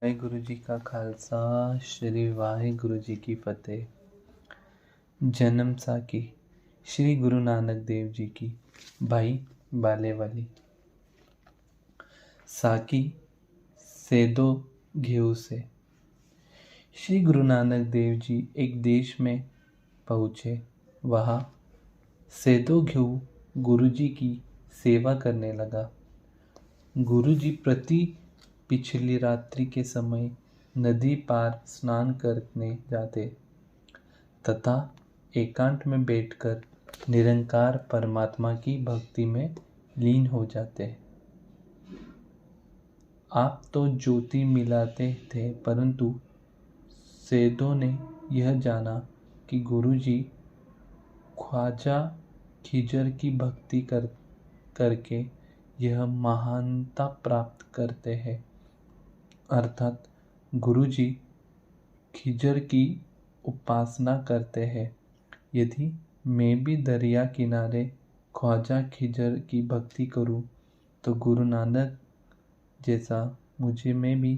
ਵਾਹਿਗੁਰੂ ਜੀ ਕਾ ਖਾਲਸਾ ਸ਼੍ਰੀ ਵਾਹਿਗੁਰੂ ਜੀ ਕੀ ਫਤਿਹ। जन्म साखी श्री गुरु नानक देव जी की। भाई बाले वाली साकी सेदो घेऊ से। श्री गुरु नानक देव जी एक देश में पहुँचे। वहाँ सेदो घेऊ गुरु जी की सेवा करने लगा। गुरु जी प्रति पिछली रात्रि के समय नदी पार स्नान करने जाते तथा एकांत में बैठकर निरंकार परमात्मा की भक्ति में लीन हो जाते। आप तो ज्योति मिलाते थे, परंतु सेदो ने यह जाना कि गुरुजी ख्वाजा खिजर की भक्ति करके यह महानता प्राप्त करते हैं। अर्थात गुरुजी खिजर की उपासना करते हैं। यदि मैं भी दरिया किनारे ख्वाजा खिजर की भक्ति करूं तो गुरु नानक जैसा मुझे में भी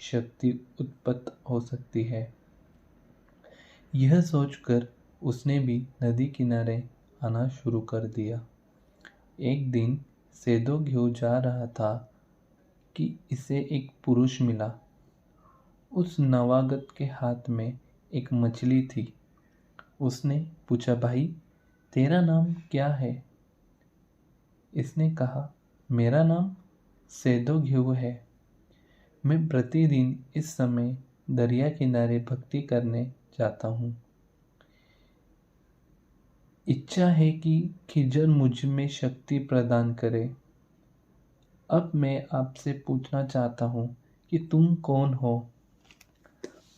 शक्ति उत्पन्न हो सकती है। यह सोचकर उसने भी नदी किनारे आना शुरू कर दिया। एक दिन सेदो घेऊ जा रहा था कि इसे एक पुरुष मिला। उस नवागत के हाथ में एक मछली थी। उसने पूछा, भाई तेरा नाम क्या है? इसने कहा, मेरा नाम सेदो घेऊ है। मैं प्रतिदिन इस समय दरिया किनारे भक्ति करने जाता हूँ। इच्छा है कि खिजर मुझ में शक्ति प्रदान करे। अब मैं आपसे पूछना चाहता हूँ कि तुम कौन हो?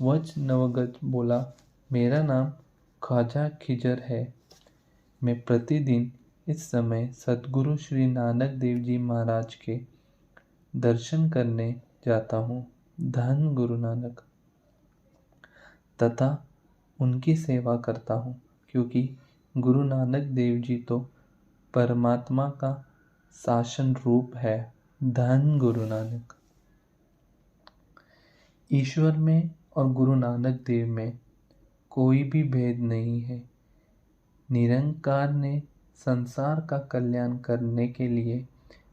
वह नवगत बोला, मेरा नाम ख्वाजा खिजर है। मैं प्रतिदिन इस समय सद्गुरु श्री नानक देव जी महाराज के दर्शन करने जाता हूँ, धन गुरु नानक, तथा उनकी सेवा करता हूँ, क्योंकि गुरु नानक देव जी तो परमात्मा का शासन रूप है। धन गुरु नानक। ईश्वर में और गुरु नानक देव में कोई भी भेद नहीं है। निरंकार ने संसार का कल्याण करने के लिए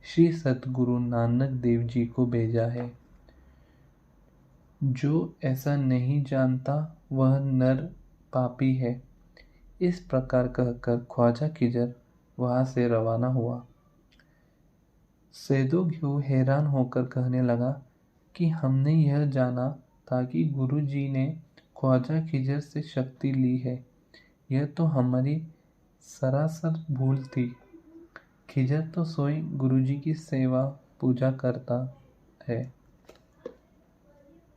श्री सद्गुरु नानक देव जी को भेजा है। जो ऐसा नहीं जानता वह नर पापी है। इस प्रकार कहकर ख्वाजा खिजर वहां से रवाना हुआ। सेदो घेऊ हैरान होकर कहने लगा कि हमने यह जाना था कि गुरु जी ने ख्वाजा खिजर से शक्ति ली है। यह तो हमारी सरासर भूल थी। खिजर तो स्वयं गुरु जी की सेवा पूजा करता है।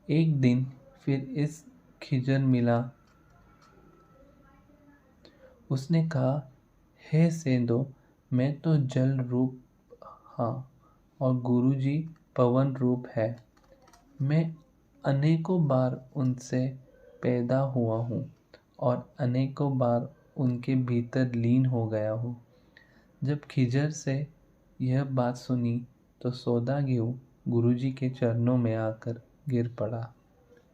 एक दिन फिर इस खिजर मिला। उसने कहा, हे सेदो, मैं तो जल रूप हाँ और गुरु जी पवन रूप है। मैं अनेकों बार उनसे पैदा हुआ हूँ और अनेकों बार उनके भीतर लीन हो गया हूँ। जब खिजर से यह बात सुनी तो सौदा घेऊ गुरुजी के चरणों में आकर गिर पड़ा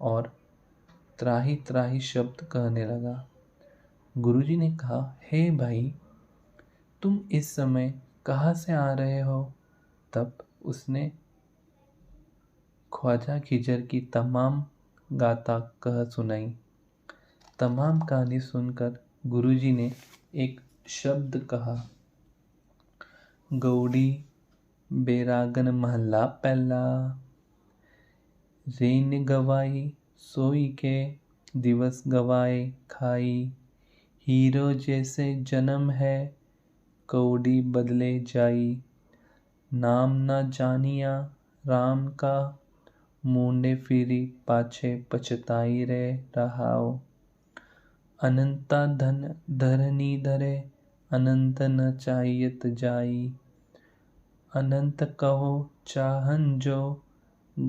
और त्राही त्राही शब्द कहने लगा। गुरुजी ने कहा, हे भाई, तुम इस समय कहाँ से आ रहे हो? तब उसने ख्वाजा खिजर की तमाम गाथा कह सुनाई। तमाम कहानी सुनकर गुरुजी ने एक शब्द कहा, गौड़ी बेरागन महला पहला। रेन गवाई सोई के दिवस गवाए खाई। हीरो जैसे जन्म है कौड़ी बदले जाई। नाम न जानिया राम का मुंडे फिरी पाछे पछताई रे रहाओ। अनंता धन धरनी धरे अनंत न चाहियत जाई। अनंत कहो चाहन जो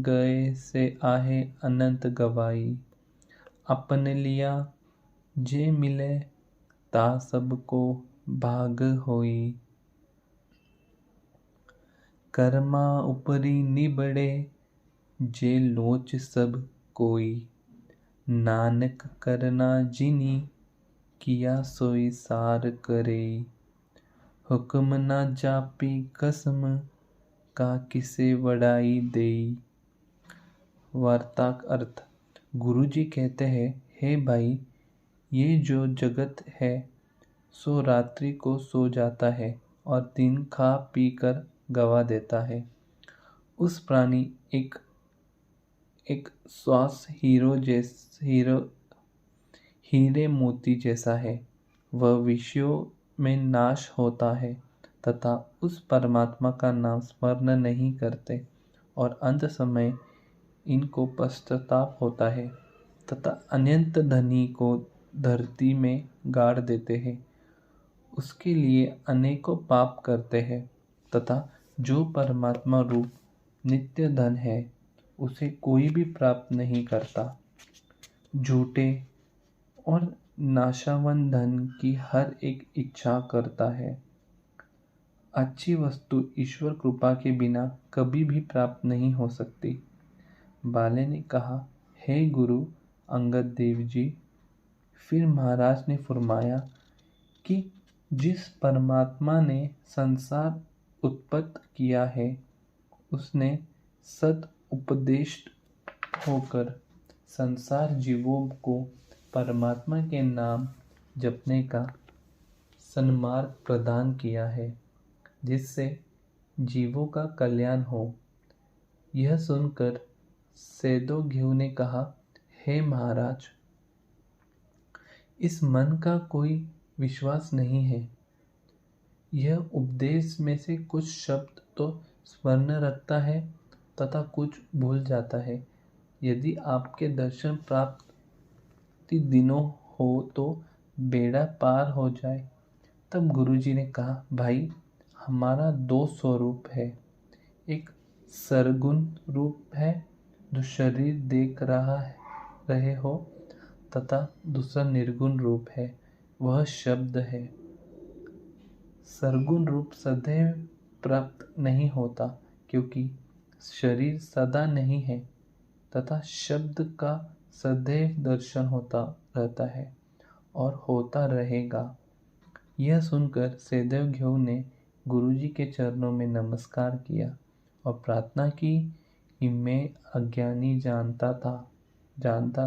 गए से आहे अनंत गवाई। अपन लिया जे मिले ता सबको भाग होई। कर्मा उपरी निबड़े जे लोच सब कोई, नानक करना जिनी, किया सोई सार करे। हुक्म ना जापी कसम, का किसे वड़ाई देई। वार्ता का अर्थ। गुरुजी कहते हैं, हे भाई, ये जो जगत है सो रात्रि को सो जाता है और दिन खा पी कर गवा देता है। उस प्राणी एक श्वास हीरे मोती जैसा है। वह विषयों में नाश होता है तथा उस परमात्मा का नाम स्मरण नहीं करते और अंत समय इनको पश्चाताप होता है तथा अनंत धनी को धरती में गाड़ देते हैं। उसके लिए अनेकों पाप करते हैं तथा जो परमात्मा रूप नित्य धन है उसे कोई भी प्राप्त नहीं करता। झूठे और नाशावन धन की हर एक इच्छा करता है। अच्छी वस्तु ईश्वर कृपा के बिना कभी भी प्राप्त नहीं हो सकती। बाले ने कहा, हे गुरु अंगद देव जी। फिर महाराज ने फरमाया कि जिस परमात्मा ने संसार उत्पन्न किया है उसने सद उपदेष्ट होकर संसार जीवों को परमात्मा के नाम जपने का सन्मार्ग प्रदान किया है जिससे जीवों का कल्याण हो। यह सुनकर सेदो घेऊ ने कहा, हे महाराज, इस मन का कोई विश्वास नहीं है। यह उपदेश में से कुछ शब्द तो स्मरण रखता है तथा कुछ भूल जाता है। यदि आपके दर्शन प्राप्ति दिनों हो तो बेड़ा पार हो जाए। तब गुरुजी ने कहा, भाई, हमारा दो स्वरूप है। एक सरगुण रूप है जो शरीर देख रहे हो तथा दूसरा निर्गुण रूप है, वह शब्द है। सरगुण रूप सदैव प्राप्त नहीं होता क्योंकि शरीर सदा नहीं है तथा शब्द का सदैव दर्शन होता रहता है और होता रहेगा। यह सुनकर सेदेव घेऊ ने गुरुजी के चरणों में नमस्कार किया और प्रार्थना की कि मैं अज्ञानी जानता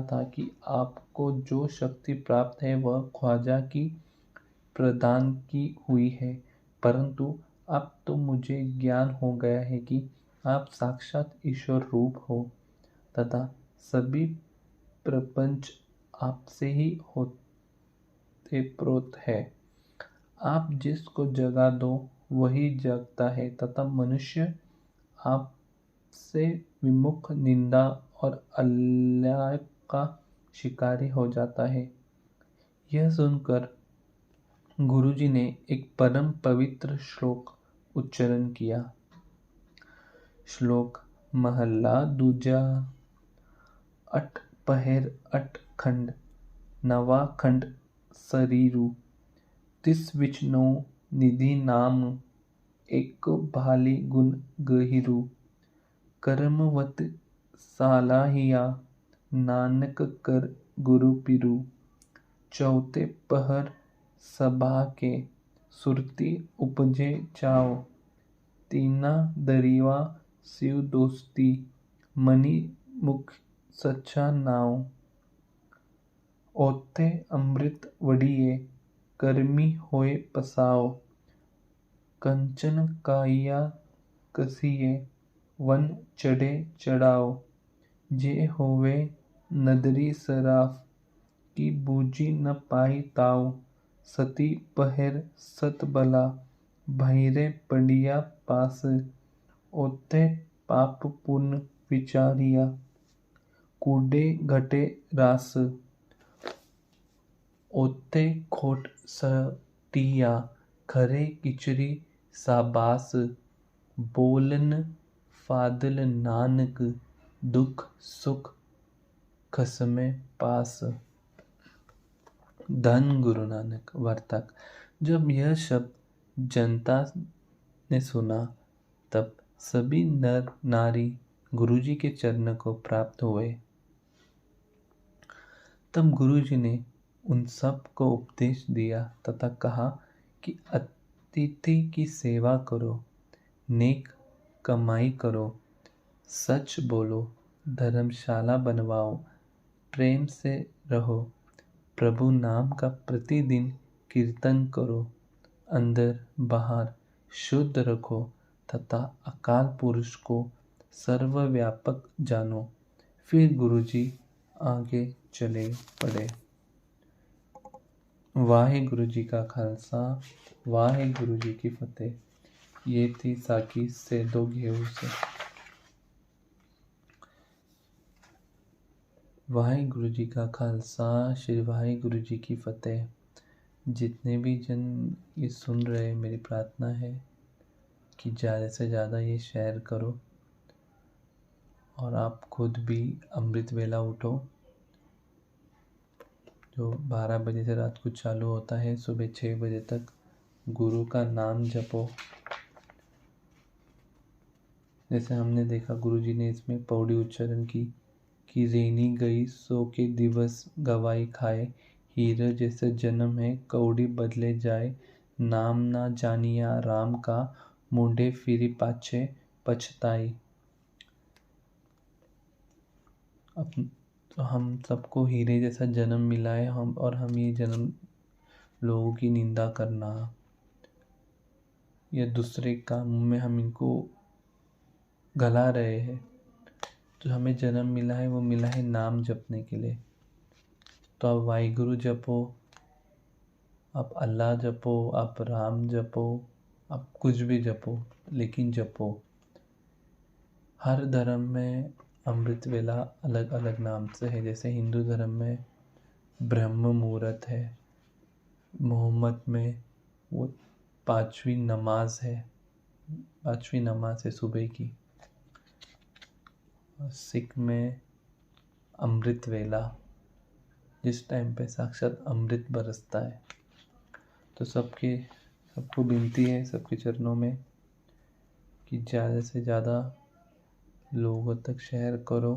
था कि आपको जो शक्ति प्राप्त है वह ख्वाजा की प्रदान की हुई है, परंतु अब तो मुझे ज्ञान हो गया है कि आप साक्षात ईश्वर रूप हो तथा सभी प्रपंच आपसे ही होते प्रोत है। आप जिसको जगा दो वही जगता है तथा मनुष्य आपसे विमुख, निंदा और अलाप का शिकारी हो जाता है। यह सुनकर गुरुजी ने एक परम पवित्र श्लोक उच्चारण किया। श्लोक महला दूजा। अठ पहर अठ खंड, नवा खंड शरीरु, तिस विच नो निधि नाम, एक भाली गुण गहिरु, कर्मवत सालाहिया, नानक कर गुरु पिरु। चौथे पहर सभा के, सुरती उपजे चाव, तीना दरिवा शिव दोस्ती, मनी मुख सच्चा नाव। ओथे अमृत वड़िए, कर्मी होए पसाओ, कंचन काइया कसिए, वन चढ़े चढ़ाओ। जे होवे नदरी सराफ, की बूझी न पाई ताव, सती पहर सत बला, भैरे पड़िया पास। ओथे पाप पुण्य विचारिया, कूड़े घटे रास। ओथे खोट सटिया, खरे किचरी साबास। बोलन फादल नानक, दुख सुख खसमे पास। धन गुरु नानक। वार्तक। जब यह शब्द जनता ने सुना तब सभी नर नारी गुरुजी के चरण को प्राप्त हुए। तब गुरुजी ने उन सब को उपदेश दिया तथा कहा कि अतिथि की सेवा करो, नेक कमाई करो, सच बोलो, धर्मशाला बनवाओ, प्रेम से रहो, प्रभु नाम का प्रतिदिन कीर्तन करो, अंदर बाहर शुद्ध रखो तथा अकाल पुरुष को सर्वव्यापक जानो। फिर गुरुजी आगे चले पड़े। वाहिगुरु जी का खालसा, वाहिगुरु जी की फतेह। ये थी साकी सेदो घेऊ से। वाहिगुरु जी का खालसा, श्री वाहिगुरु जी की फतेह। जितने भी जन ये सुन रहे, मेरी प्रार्थना है कि ज़्यादा से ज़्यादा ये शेयर करो और आप खुद भी अमृत वेला उठो, जो 12 बजे से रात को चालू होता है, सुबह 6 बजे तक गुरु का नाम जपो। जैसे हमने देखा गुरु जी ने इसमें पौड़ी उच्चारण की कि रेनी गई सो के दिवस गवाई खाए, हीरा जैसे जन्म है कौड़ी बदले जाए, नाम ना जानिया राम का, मुंडे फिरी पाछे पछताई। तो हम सबको हीरे जैसा जन्म मिला है, हम ये जन्म लोगों की निंदा करना या दूसरे काम में हम इनको गला रहे हैं। तो हमें जन्म मिला है, वो मिला है नाम जपने के लिए। तो आप वाहिगुरु जपो, आप अल्लाह जपो, आप राम जपो, आप कुछ भी जपो, लेकिन जपो। हर धर्म में अमृत वेला अलग अलग नाम से है। जैसे हिंदू धर्म में ब्रह्म मुहूर्त है, मोहम्मद में वो 5वीं नमाज है, 5वीं नमाज है सुबह की। सिख में अमृत वेला, जिस टाइम पे साक्षात अमृत बरसता है। तो सबको विनती है, सबके चरणों में कि ज़्यादा से ज़्यादा लोगों तक शेयर करो।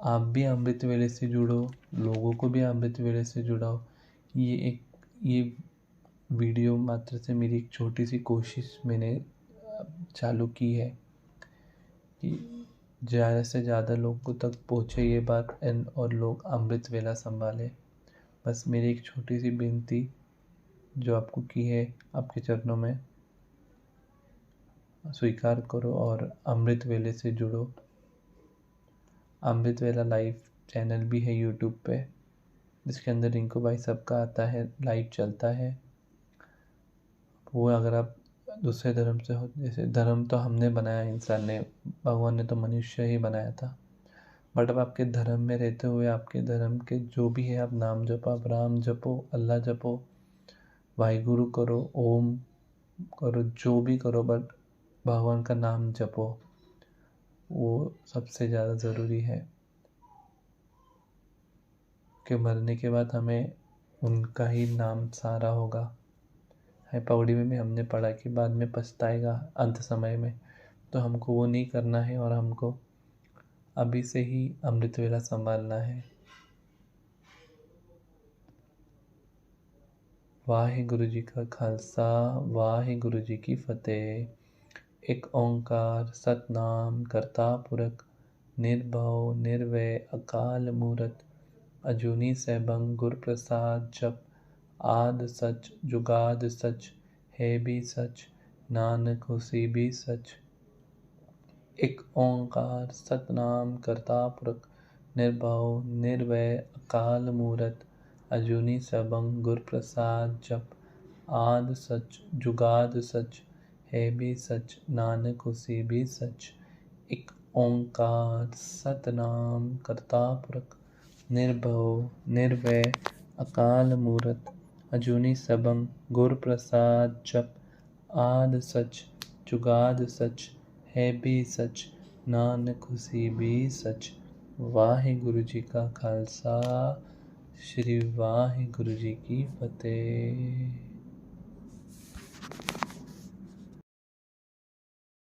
आप भी अमृत वेले से जुड़ो, लोगों को भी अमृत वेले से जुड़ाओ। ये वीडियो मात्र से मेरी एक छोटी सी कोशिश मैंने चालू की है कि ज़्यादा से ज़्यादा लोगों तक पहुँचे ये बात और लोग अमृत वेला संभालें। बस मेरी एक छोटी सी विनती जो आपको की है, आपके चरणों में स्वीकार करो और अमृत वेले से जुड़ो। अमृत वेला लाइव चैनल भी है यूट्यूब पे, जिसके अंदर रिंकू भाई सबका आता है, लाइव चलता है। वो अगर आप दूसरे धर्म से हो, जैसे धर्म तो हमने बनाया, इंसान ने, भगवान ने तो मनुष्य ही बनाया था, बट अब आपके धर्म में रहते हुए आपके धर्म के जो भी है, आप नाम जपो, आप राम जपो, अल्लाह जपो, वाहिगुरु करो, ओम करो, जो भी करो, बट भगवान का नाम जपो, वो सबसे ज़्यादा ज़रूरी है। कि मरने के बाद हमें उनका ही नाम सहारा होगा। है पौड़ी में भी हमने पढ़ा कि बाद में पछताएगा अंत समय में। तो हमको वो नहीं करना है और हमको अभी से ही अमृत वेला संभालना है। वाहिगुरु जी का खालसा, वाहिगुरु जी की फतेह। एक ओंकार सतनाम करता पुरख, निर्भव निर्वय अकाल मूरत, अजूनी सैभं गुर प्रसाद जप, आद सच जुगाद सच, है भी सच नानक होसी भी सच। एक ओंकार सतनाम करता पुरख, निर्भव निर्वय अकाल मूरत, अजूनी सैभं गुर प्रसाद जप, आद सच जुगाद सच, है भी सच नानक होसी भी सच। एक ओंकार सतनाम करता पुरख, निर्भव निर्वय अकाल मूरत, अजूनी सैभं गुर प्रसाद जप, आद सच जुगाद सच, है भी सच नानक होसी भी सच। वाहिगुरु जी का खालसा, श्री वाहिगुरु जी की फतेह।